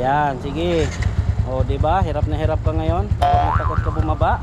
Yan, sige. O, di ba? Hirap na hirap ka ngayon. Takot ka bumaba.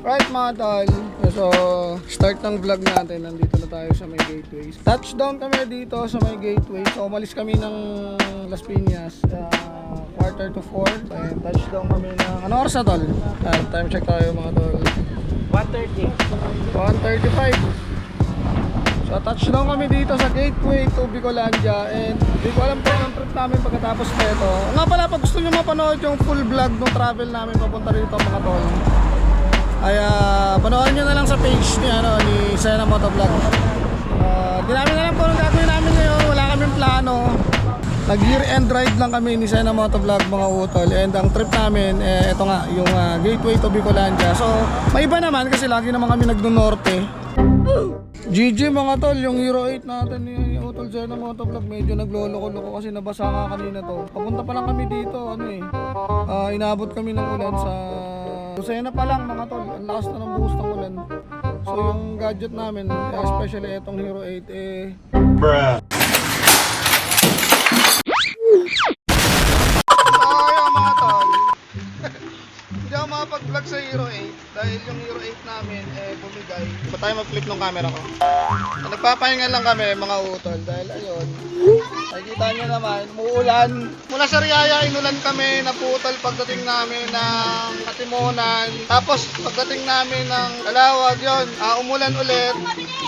Right mga tol, so start ng vlog natin, nandito na tayo sa may gateway. Touchdown kami dito sa may gateway, so umalis kami ng Las Piñas 3:45 and touchdown kami ng, ano oras na tol? Time check tayo mga tol, 1:30. 1:35. So touchdown kami dito sa gateway to Bicolandia and di ko alam po ang trip namin pagkatapos nito. Nga pala, pag gusto nyo mapanood yung full vlog ng travel namin papunta rito mga tol, ay panoorin nyo na lang sa page ni, ni Sena Motovlog. Di namin alam kung anong gagawin namin ngayon, wala kaming plano. Nag year end ride lang kami ni Sena Motovlog mga utol. And ang trip namin, ito nga, yung gateway to Bicolandia. So, may iba naman kasi lagi naman kami nagdo-norte. GG mga tol, yung Hero 8 natin ni Utol Sena Motovlog, medyo nagloloko-loko kasi nabasa nga kanina to. Papunta pa lang kami dito, inabot kami ng ulan sa Lucena pa lang mga tol, ang lakas na ng buhos ng ulan. So yung gadget namin, especially itong Hero 8 Bruh. So ayun mga tol, hindi ako makapag-vlog sa Hero 8 dahil yung Hero 8 namin bumigay. Ba tayo mag-flip ng camera ko? Nagpapahinga lang kami mga utol dahil ayun, nakikita nyo naman, umuulan. Mula sa Riyaya, inulan kami, naputol pagdating namin ng Katimunan. Tapos pagdating namin ng Calawag, yun, umulan ulit.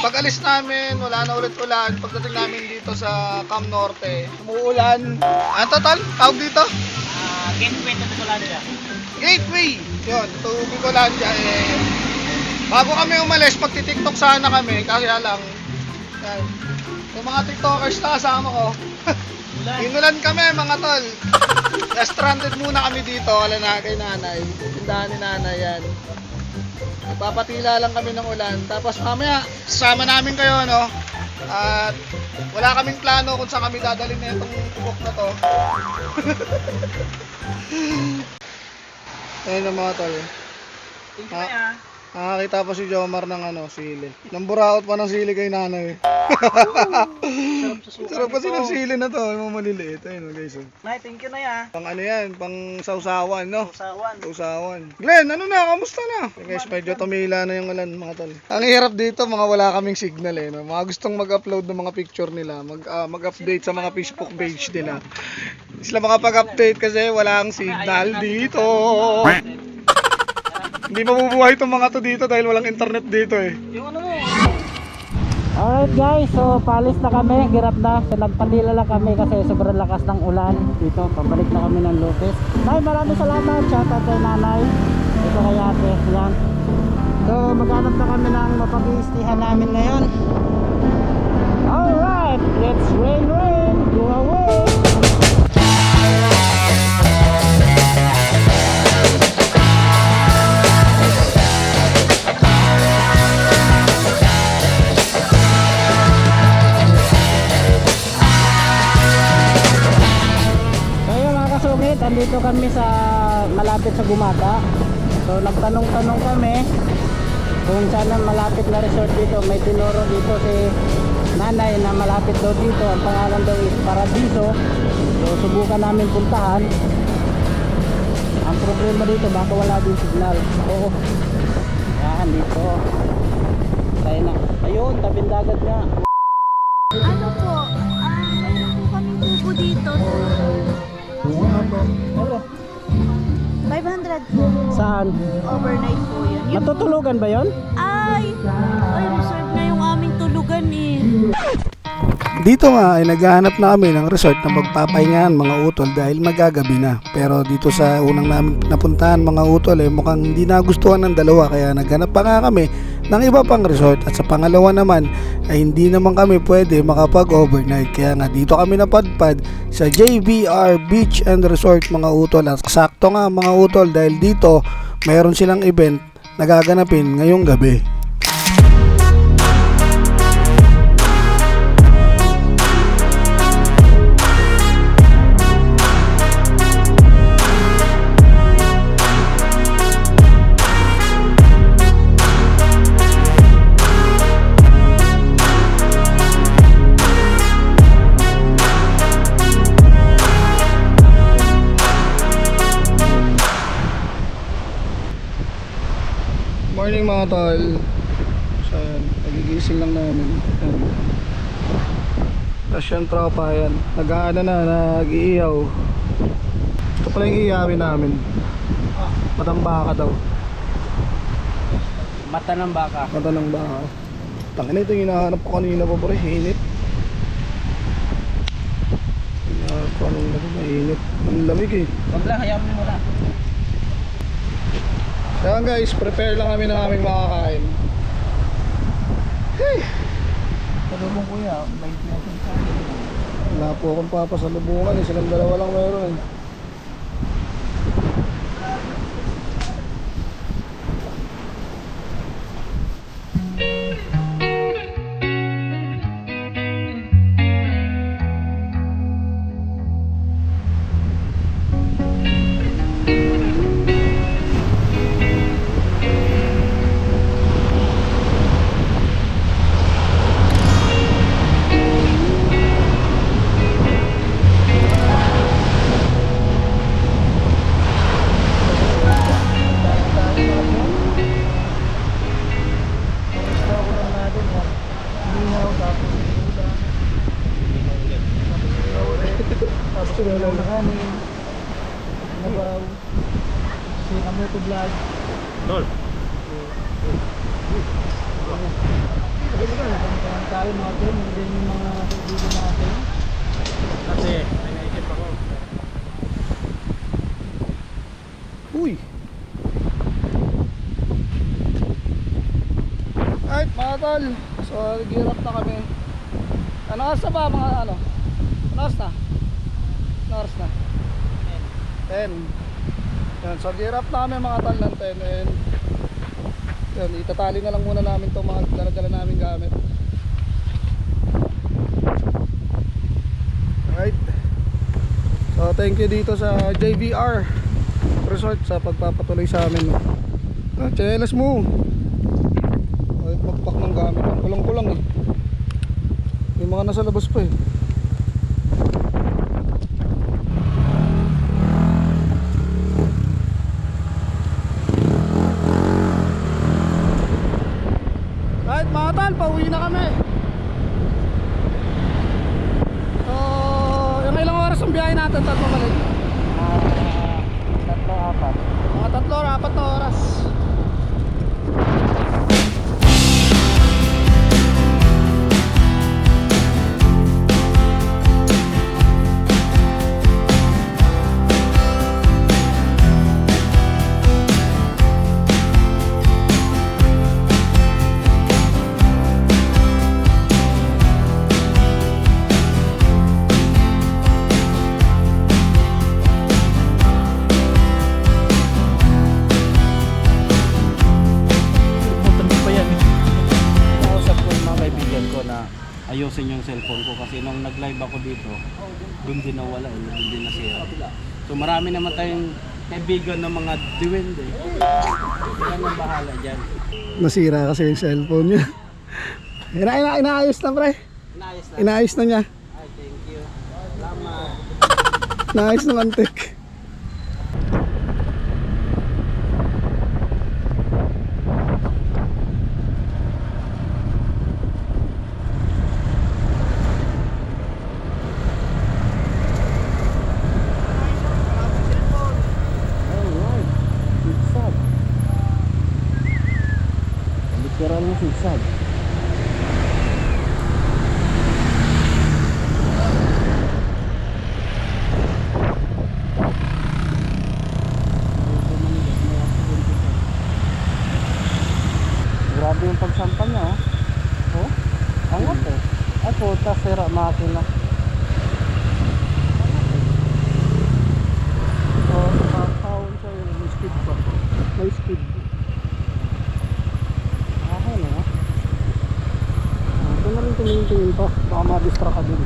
Pag alis namin, wala na ulit ulan. Pagdating namin dito sa Cam Norte, umuulan. Ano total? Tawag dito? Gateway to Bicolandia. Gateway! Yun, to Bicolandia bago kami umalis, magti-tiktok sana kami, kaya lang yan. Yung mga tiktokers na kasama ko inulan kami mga tol. Stranded muna kami dito, wala na kay nanay, tindahan ni nanay yan. Nagpapatila lang kami ng ulan, tapos mamaya sama namin kayo at wala kaming plano kung saan kami dadalhin na itong tubok na to. Ayun ang mga tol. Nakakita pa si Jomar ng sili. Nang buraot pa ng sili kay nanay. Sarap kasi ng sili na to, yung maliliit. Ayun guys. Nay, thank you na ya. Pang yan, pang sausawan, no? Sausawan. Sausawan. Glenn, kamusta na? Guys, medyo tumila na yung ulan mga tol. Ang hirap dito, mga wala kaming signal no? Mga gustong mag-upload ng mga picture nila, mag-update sa mga Facebook page nila. Hindi sila makapag-update kasi walang signal dito. Hindi mabubuhay itong mga to dito dahil walang internet dito Yung ano mo? Alright guys, so palis na kami, girap na. So, nagpatila lang kami kasi sobrang lakas ng ulan. Dito, pabalik na kami ng Lopez. Nay, maraming salamat. Shoutout kay nanay. Ito kay ate. Yan. So maghanap na kami ng mapag-iistihan namin ngayon. Alright, let's rain, go away. Nandito kami sa malapit sa Gumata. So nagtanong-tanong kami kung saan ang malapit na resort dito. May tinuro dito si nanay na malapit daw dito. Ang pangalan daw is Paradiso. So subukan namin puntahan. Ang problema dito baka wala din signal. Oo. Yan dito. Tayo na. Ayun, tabing dagat nga. Ano po? Mayroon po kaming kubo dito. Ano? 500 po. Saan? Overnight po yun. Yung Matutulugan ba yon? ay, reserve na yung aming tulugan eh. Dito nga ay naghahanap na kami ng resort na magpapahingahan mga utol dahil magagabi na. Pero dito sa unang namin napuntahan mga utol mukhang hindi nagustuhan ng dalawa kaya naghanap pa nga kami ng iba pang resort. At sa pangalawa naman ay hindi naman kami pwede makapag-overnight. Kaya nga dito kami napadpad sa JVR Beach and Resort mga utol. At sakto nga mga utol dahil dito mayroon silang event na gaganapin ngayong gabi. Morning mga tol. So yan, nagigising lang namin. Yan. Tapos yung tropa yan, nag-aano na, nag-iiyaw. Ito pala yung iiyawin namin. Matambaka daw. Mata ng baka. Mata ng baka. Tangina ito yung hinahanap ko kanina pa pare, hinit. Hinahanap ko kanina pa, mainit. Ang lamig eh. Wag lang, hayaan mo muna. Kaya guys, prepare lang kami ng aming makakain. Hey! Salubong kuya, may natin sa Wala po akong papasalubungan eh, silang dalawa lang meron eh. Tulong na kanin. Nabaw. Si Kamoto Vlog. Tol. Pagkakaan tayo mga tol, hindi yung mga kaibigan natin. Kasi may naisip ako. Uy! Alright mga tol, so nag-gear up na kami. Ano oras na ba mga ano? Ano oras na? Ano oras na? 10. Yan, so gear up na kami mga tol ng 10 and yan, itatali na lang muna namin itong mga dala-dala namin gamit. Alright. So thank you dito sa JVR Resort sa pagpapatuloy sa amin. Chelas mo. Ay, magpak ng gamit. Ang kulang-kulang eh. May mga nasa labas pa eh. Right mga tal, pauwi na kami. So, yung ilang oras ang biyahe natin tatlo balik? 3-4. Mga 3 or 4 na oras. Ayusin yung cellphone ko kasi nung nag-live ako dito, doon din nawala, doon din nasira. So marami naman tayong kaibigan ng mga duwende. Kaya nang bahala dyan. Nasira kasi yung cellphone niya. Inaayos na pre. Inayos na. Inaayos na niya. Ay, thank you. Salamat. Nice ng antik. Alright, sigsag. Literal na sigsag. Grabe yung pagsampan niya, oh. Oh, angat eh. Ay puta, sira makina. Oh, nakakahon siya yun. May speed pa. May speed. Okay na. Ito na rin tumingin pa. Baka ma-distract ka din.